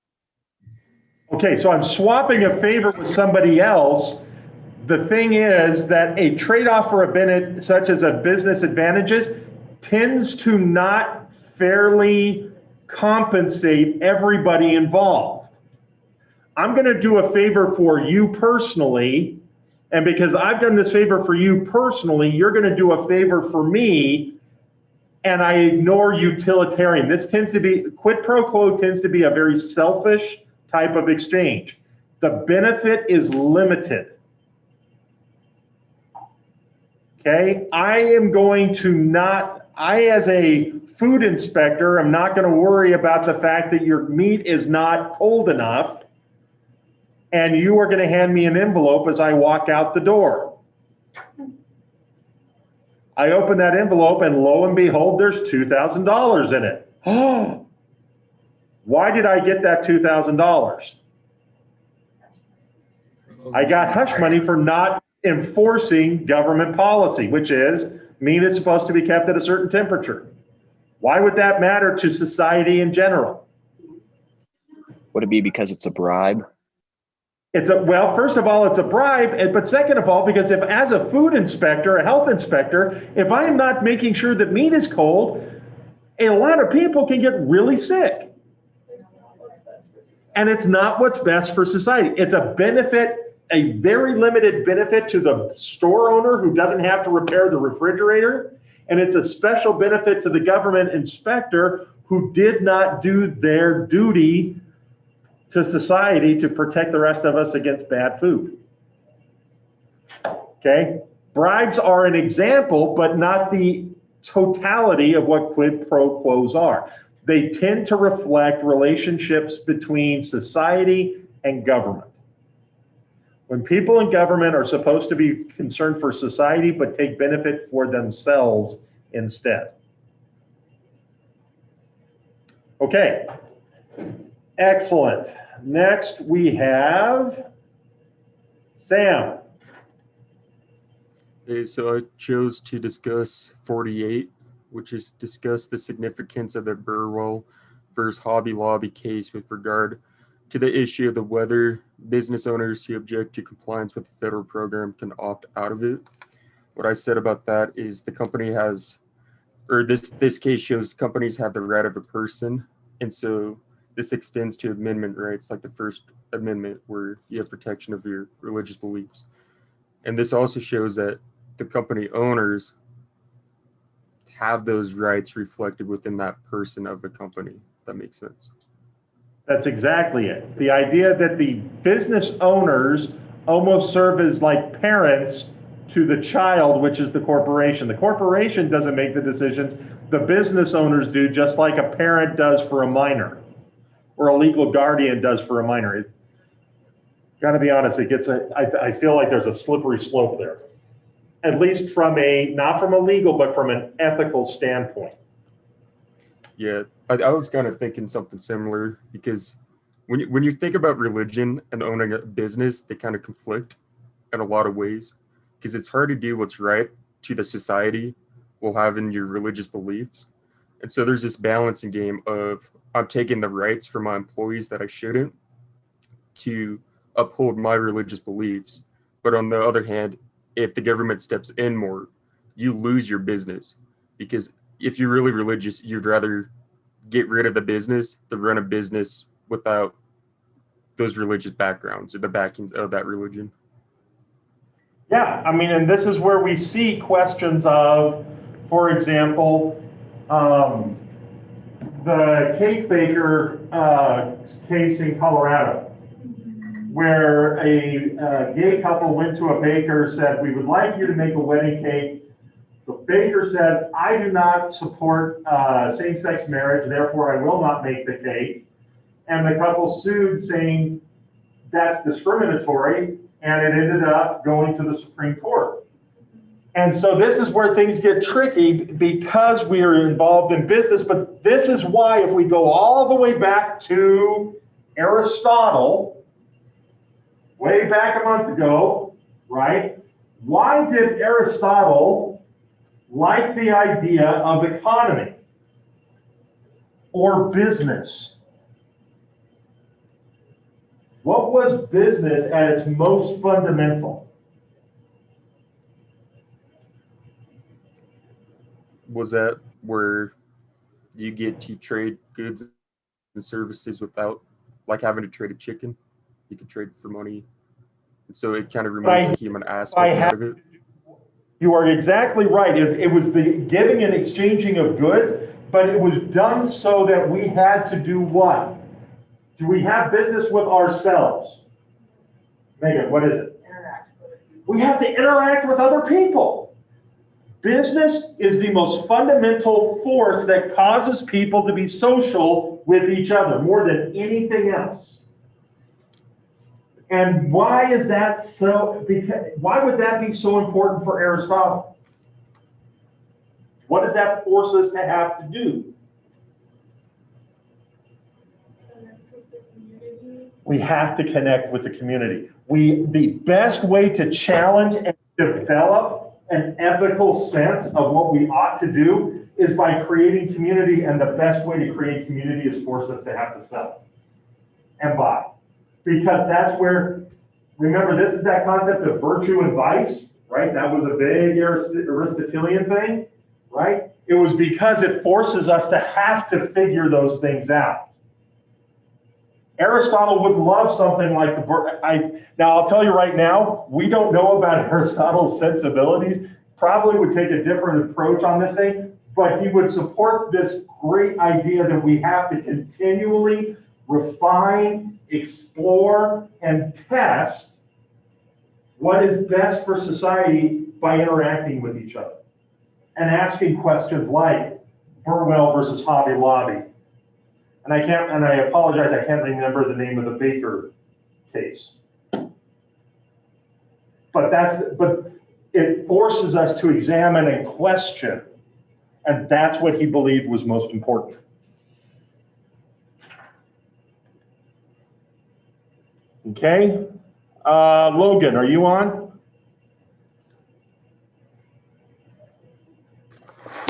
Okay, so I'm swapping a favor with somebody else. The thing is that a trade-off for a benefit, such as a business advantages, tends to not fairly compensate everybody involved. I'm going to do a favor for you personally, and because I've done this favor for you personally, you're going to do a favor for me, and I ignore utilitarian. This tends to be, quid pro quo tends to be a very selfish type of exchange. The benefit is limited. Okay, I am going to not, as a food inspector, I'm not going to worry about the fact that your meat is not cold enough and you are going to hand me an envelope as I walk out the door. I open that envelope and lo and behold, there's $2,000 in it. Oh, why did I get that $2,000? I got hush money for not enforcing government policy, which is meat is supposed to be kept at a certain temperature. Why would that matter to society in general? Would it be because it's a bribe? Well, first of all, it's a bribe, but second of all, because if as a food inspector, a health inspector, if I am not making sure that meat is cold, a lot of people can get really sick. And it's not what's best for society. It's a benefit, a very limited benefit to the store owner who doesn't have to repair the refrigerator. And it's a special benefit to the government inspector who did not do their duty to society to protect the rest of us against bad food. Okay? Bribes are an example, but not the totality of what quid pro quos are. They tend to reflect relationships between society and government. When people in government are supposed to be concerned for society, but take benefit for themselves instead. Okay, excellent. Next we have Sam. Okay, so I chose to discuss 48, which is discuss the significance of the Burwell versus Hobby Lobby case with regard to the issue of the whether business owners who object to compliance with the federal program can opt out of it. What I said about that is the company has, or this case shows companies have the right of a person, and so this extends to amendment rights like the First Amendment where you have protection of your religious beliefs. And this also shows that the company owners have those rights reflected within that person of the company. If that makes sense. That's exactly it. The idea that the business owners almost serve as like parents to the child, which is the corporation. The corporation doesn't make the decisions. The business owners do, just like a parent does for a minor or a legal guardian does for a minor. Got to be honest, I feel like there's a slippery slope there. At least from not from a legal, but from an ethical standpoint. Yeah, I was kind of thinking something similar because when you think about religion and owning a business, they kind of conflict in a lot of ways because it's hard to do what's right to the society while having your religious beliefs. And so there's this balancing game of I'm taking the rights from my employees that I shouldn't to uphold my religious beliefs. But on the other hand, if the government steps in more, you lose your business because if you're really religious, you'd rather get rid of the business than run a business without those religious backgrounds or the backings of that religion. Yeah, I mean, and this is where we see questions of, for example, the cake baker case in Colorado, where a gay couple went to a baker, said, we would like you to make a wedding cake. The baker says, I do not support same-sex marriage, therefore I will not make the cake. And the couple sued saying that's discriminatory, and it ended up going to the Supreme Court. And so this is where things get tricky because we are involved in business, but this is why if we go all the way back to Aristotle, way back a month ago, right? Why did Aristotle like the idea of economy or business? What was business at its most fundamental? Was that where you get to trade goods and services without like having to trade a chicken? You could trade for money. And so it kind of removes the human aspect out of it. You are exactly right. It was the giving and exchanging of goods, but it was done so that we had to do what? Do we have business with ourselves? Megan, what is it? We have to interact with other people. Business is the most fundamental force that causes people to be social with each other more than anything else. And why is that so? Why would that be so important for Aristotle? What does that force us to have to do? We have to connect with the community. The best way to challenge and develop an ethical sense of what we ought to do is by creating community, and the best way to create community is force us to have to sell and buy. Because that's where, remember, this is that concept of virtue and vice, right? That was a big Aristotelian thing, right? It was because it forces us to have to figure those things out. Aristotle would love something like now I'll tell you right now, we don't know about Aristotle's sensibilities, probably would take a different approach on this thing, but he would support this great idea that we have to continually refine, explore, and test what is best for society by interacting with each other and asking questions like Burwell versus Hobby Lobby. And I apologize, I can't remember the name of the Baker case. But it forces us to examine and question, and that's what he believed was most important. Okay, Logan, are you on?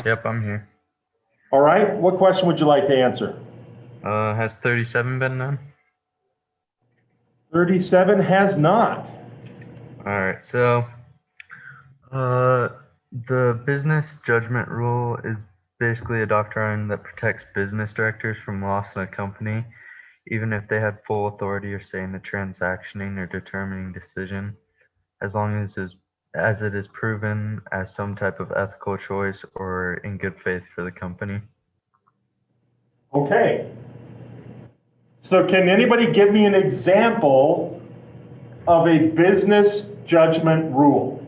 Yep, I'm here. All right, what question would you like to answer? Has 37 been done? 37 has not. All right, so the business judgment rule is basically a doctrine that protects business directors from loss in a company, even if they had full authority or say in the transactioning or determining decision, as long as it is proven as some type of ethical choice or in good faith for the company. Okay. So can anybody give me an example of a business judgment rule?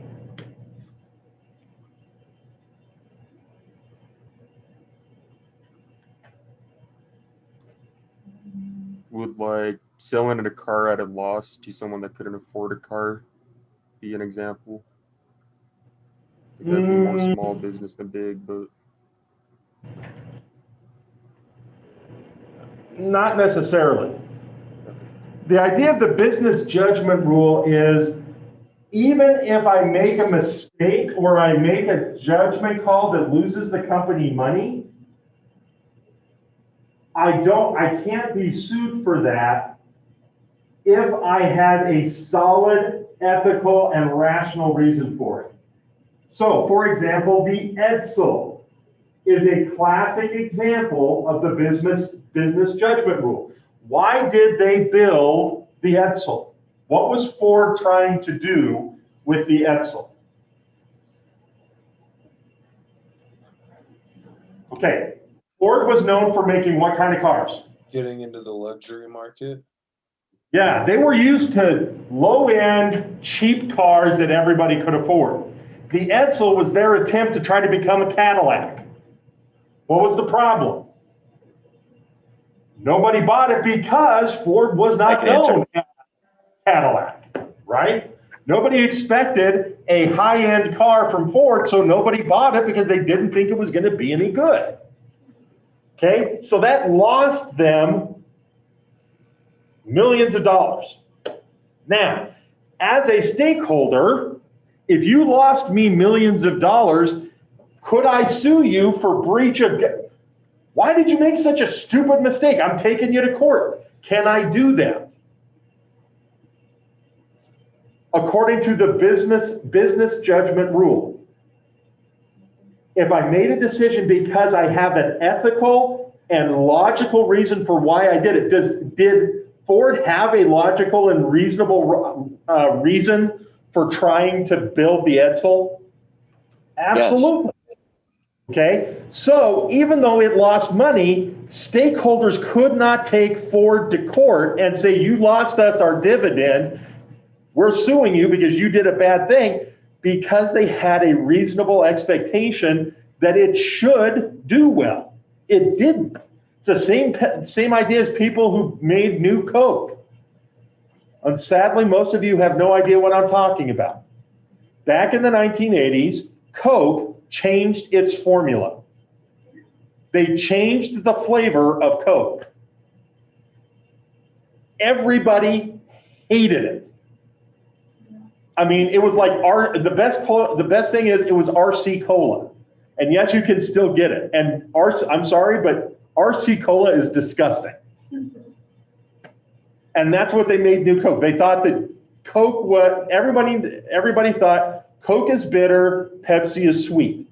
Would like selling a car at a loss to someone that couldn't afford a car be an example? I think that'd be more small business than big, but Not necessarily. The idea of the business judgment rule is even if I make a mistake or I make a judgment call that loses the company money, I can't be sued for that if I had a solid, ethical, and rational reason for it. So, for example, the Edsel is a classic example of the business judgment rule. Why did they build the Edsel? What was Ford trying to do with the Edsel? Okay, Ford was known for making what kind of cars? Getting into the luxury market. Yeah, they were used to low-end, cheap cars that everybody could afford. The Edsel was their attempt to try to become a Cadillac. What was the problem? Nobody bought it because Ford was not known as Cadillac, right? Nobody expected a high-end car from Ford, so nobody bought it because they didn't think it was going to be any good. Okay, so that lost them millions of dollars. Now, as a stakeholder, if you lost me millions of dollars, could I sue you for breach of... Why did you make such a stupid mistake? I'm taking you to court. Can I do that? According to the business judgment rule, if I made a decision because I have an ethical and logical reason for why I did it, did Ford have a logical and reasonable reason for trying to build the Edsel? Absolutely. Yes. Okay, so even though it lost money, stakeholders could not take Ford to court and say, you lost us our dividend, we're suing you because you did a bad thing, because they had a reasonable expectation that it should do well. It didn't. It's the same idea as people who made new Coke. And sadly, most of you have no idea what I'm talking about. Back in the 1980s, Coke changed its formula. They changed the flavor of Coke. Everybody hated it. I mean, it was like the best thing is it was RC Cola. And yes, you can still get it. And I'm sorry, but RC Cola is disgusting. And that's what they made New Coke. They thought that Coke, everybody thought Coke is bitter, Pepsi is sweet,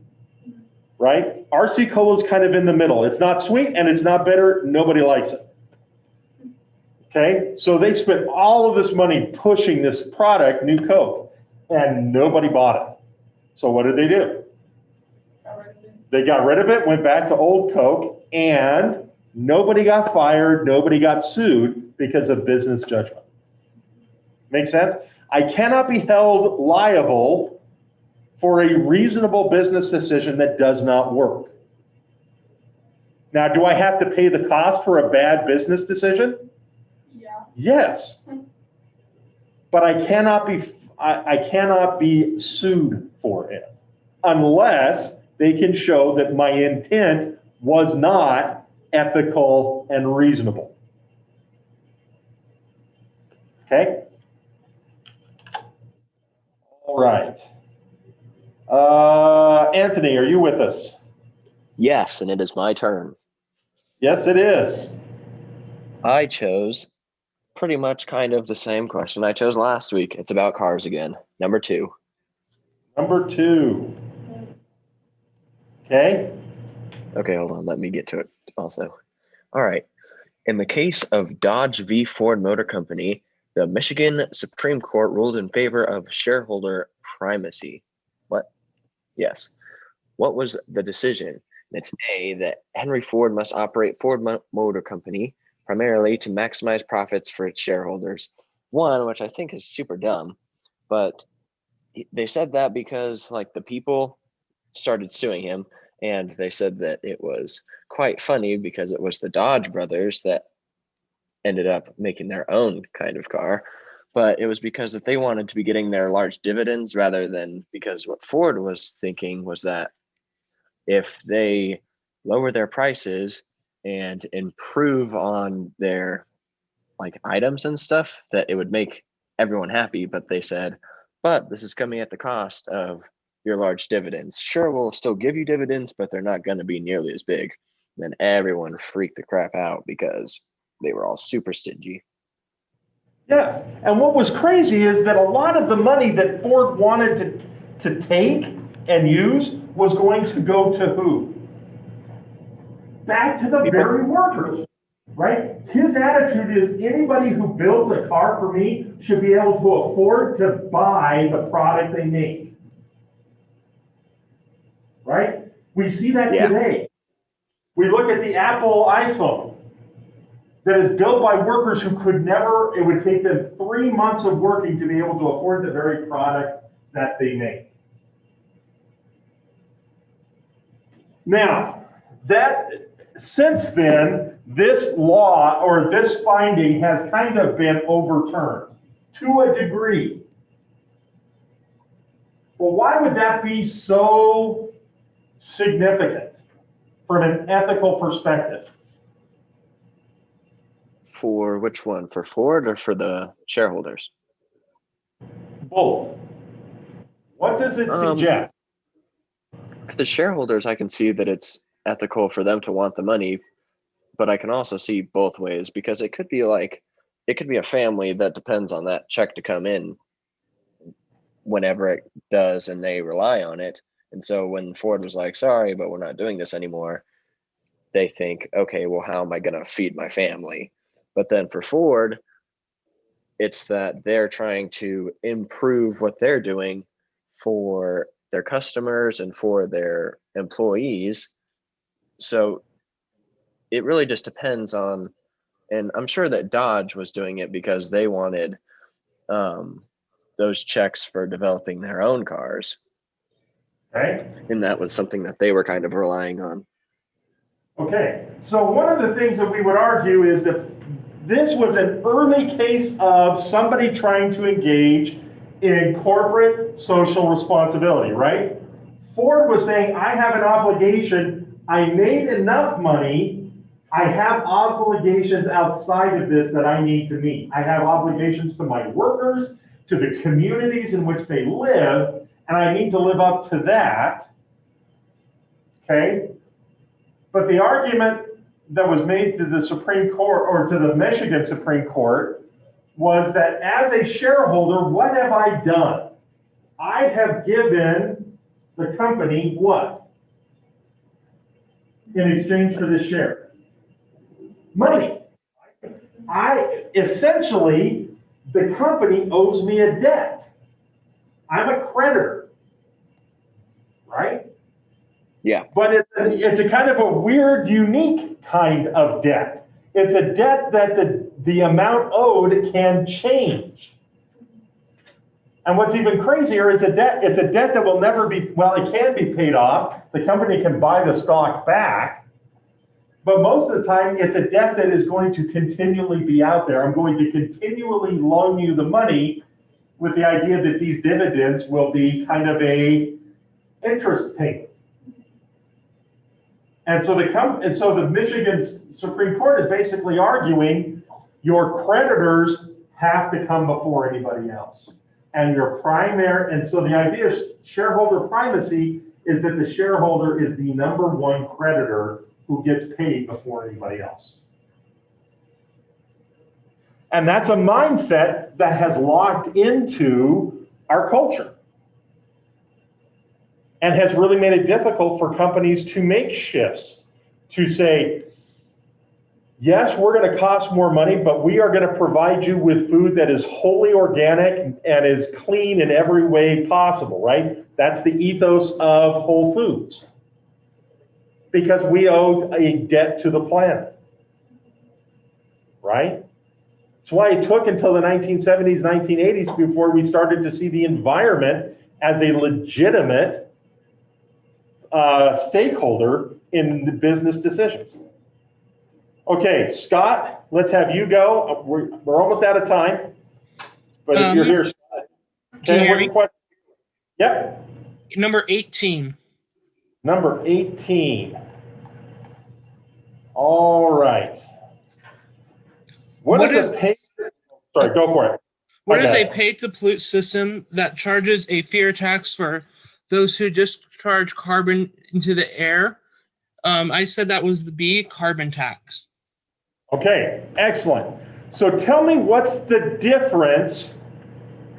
right? RC Cola is kind of in the middle. It's not sweet and it's not bitter. Nobody likes it. Okay, so they spent all of this money pushing this product, New Coke, and nobody bought it. So what did they do? They got rid of it, went back to old Coke, and nobody got fired, nobody got sued because of business judgment. Make sense? I cannot be held liable for a reasonable business decision that does not work. Now, do I have to pay the cost for a bad business decision? Yeah. Yes. But I cannot be sued for it unless they can show that my intent was not ethical and reasonable. Okay? All right. Anthony, are you with us? Yes, and it is my turn. Yes, it is. I chose pretty much kind of the same question I chose last week. It's about cars again. Number 2. Number 2. Okay. Okay, hold on. Let me get to it also. All right. In the case of Dodge v. Ford Motor Company, the Michigan Supreme Court ruled in favor of shareholder primacy. What? Yes. What was the decision? It's A, that Henry Ford must operate Ford Motor Company primarily to maximize profits for its shareholders. One, which I think is super dumb, but they said that because like the people started suing him, and they said that it was quite funny because it was the Dodge brothers that ended up making their own kind of car, but it was because that they wanted to be getting their large dividends rather than because what Ford was thinking was that if they lower their prices and improve on their like items and stuff, that it would make everyone happy. But they said, but this is coming at the cost of your large dividends. Sure, we'll still give you dividends, but they're not going to be nearly as big. And then everyone freaked the crap out because they were all super stingy. Yes, and what was crazy is that a lot of the money that Ford wanted to take and use was going to go to who? Back to the very workers, right? His attitude is anybody who builds a car for me should be able to afford to buy the product they make. Right? We see that today. We look at the Apple iPhone that is built by workers who could never, it would take them 3 months of working to be able to afford the very product that they make. Now, since then, this law or this finding has kind of been overturned to a degree. Well, why would that be so significant from an ethical perspective? For which one? For Ford or for the shareholders? Both. What does it suggest? For the shareholders, I can see that it's ethical for them to want the money, but I can also see both ways because it could be a family that depends on that check to come in whenever it does, and they rely on it. And so when Ford was like, sorry, but we're not doing this anymore, they think, okay, well, how am I going to feed my family? But then for Ford, it's that they're trying to improve what they're doing for their customers and for their employees. So it really just depends on, and I'm sure that Dodge was doing it because they wanted those checks for developing their own cars. Okay. And that was something that they were kind of relying on. Okay, so one of the things that we would argue is that this was an early case of somebody trying to engage in corporate social responsibility, right? Ford was saying, I have an obligation, I made enough money, I have obligations outside of this that I need to meet. I have obligations to my workers, to the communities in which they live, and I need to live up to that. Okay? But the argument that was made to the Supreme Court, or to the Michigan Supreme Court, was that as a shareholder, what have I done? I have given the company what? In exchange for this share? Money. Essentially, the company owes me a debt. I'm a creditor, right? Yeah. But it's a kind of a weird, unique kind of debt. It's a debt that the amount owed can change. And what's even crazier is it's a debt that will never be, well, it can be paid off. The company can buy the stock back. But most of the time, it's a debt that is going to continually be out there. I'm going to continually loan you the money with the idea that these dividends will be kind of a interest payment. And so the Michigan Supreme Court is basically arguing your creditors have to come before anybody else. And so the idea of shareholder primacy is that the shareholder is the number one creditor who gets paid before anybody else. And that's a mindset that has locked into our culture and has really made it difficult for companies to make shifts to say, yes, we're going to cost more money, but we are going to provide you with food that is wholly organic and is clean in every way possible, right? That's the ethos of Whole Foods. Because we owe a debt to the planet, right? That's why it took until the 1970s, 1980s before we started to see the environment as a legitimate stakeholder in the business decisions. Okay, Scott, let's have you go. We're almost out of time, but if you're here, Scott. Can you hear me? Question? Yep. Number 18. Number 18. All right. What is a pay? Sorry, go for it. What is a pay-to-pollute system that charges a fair tax for those who discharge carbon into the air? I said that was the B, carbon tax. Okay, excellent. So tell me what's the difference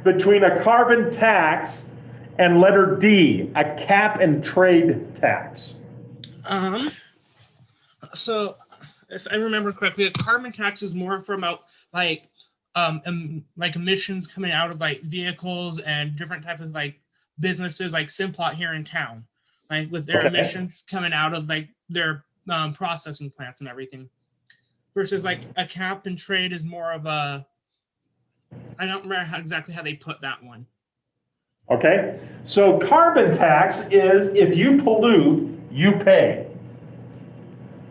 between a carbon tax and letter D, a cap and trade tax? So if I remember correctly, a carbon tax is more from like emissions coming out of like vehicles and different types of like businesses like Simplot here in town, like with their emissions coming out of like their processing plants and everything. Versus like a cap and trade is more of a, I don't remember exactly how they put that one. Okay, so carbon tax is if you pollute, you pay.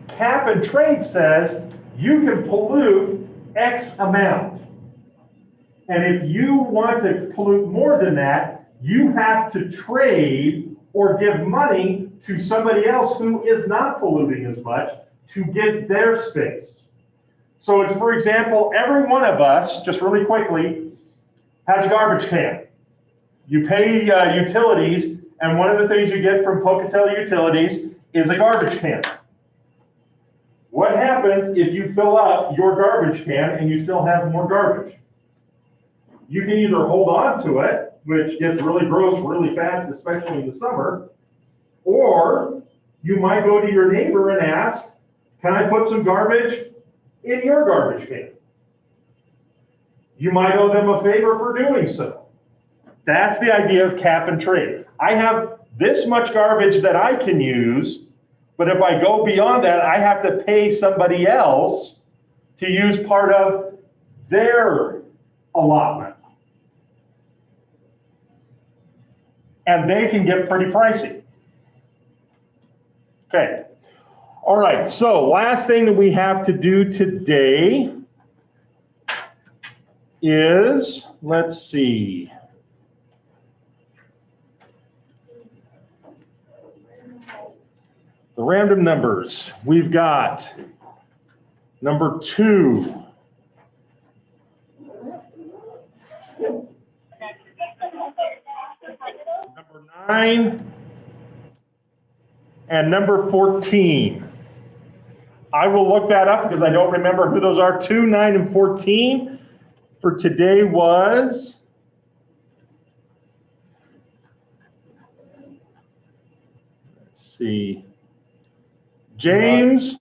Cap and trade says you can pollute X amount. And if you want to pollute more than that, you have to trade or give money to somebody else who is not polluting as much to get their space. So it's, for example, every one of us, just really quickly, has a garbage can. You pay utilities, and one of the things you get from Pocatello Utilities is a garbage can. What happens if you fill up your garbage can and you still have more garbage? You can either hold on to it, which gets really gross really fast, especially in the summer, or you might go to your neighbor and ask, can I put some garbage in your garbage can? You might owe them a favor for doing so. That's the idea of cap and trade. I have this much garbage that I can use, but if I go beyond that, I have to pay somebody else to use part of their allotment. And they can get pretty pricey. Okay. All right, so last thing that we have to do today is, let's see. The random numbers. We've got Number 2. Number 9. And number 14. I will look that up because I don't remember who those are. 2, 9, and 14 for today was. Let's see. James,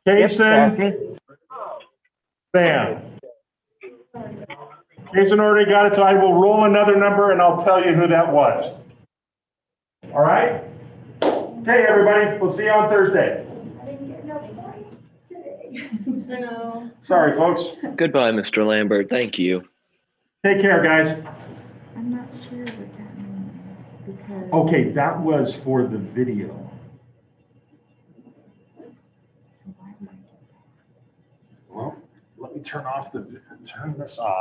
Kason, Sam. Jason already got it, so I will roll another number and I'll tell you who that was. All right? Okay, everybody, we'll see you on Thursday. I didn't get no points today. I know. Sorry, folks. Goodbye, Mr. Lambert. Thank you. Take care, guys. I'm not sure what that means because. Okay, that was for the video. So why would I do that? Well, let me turn this off.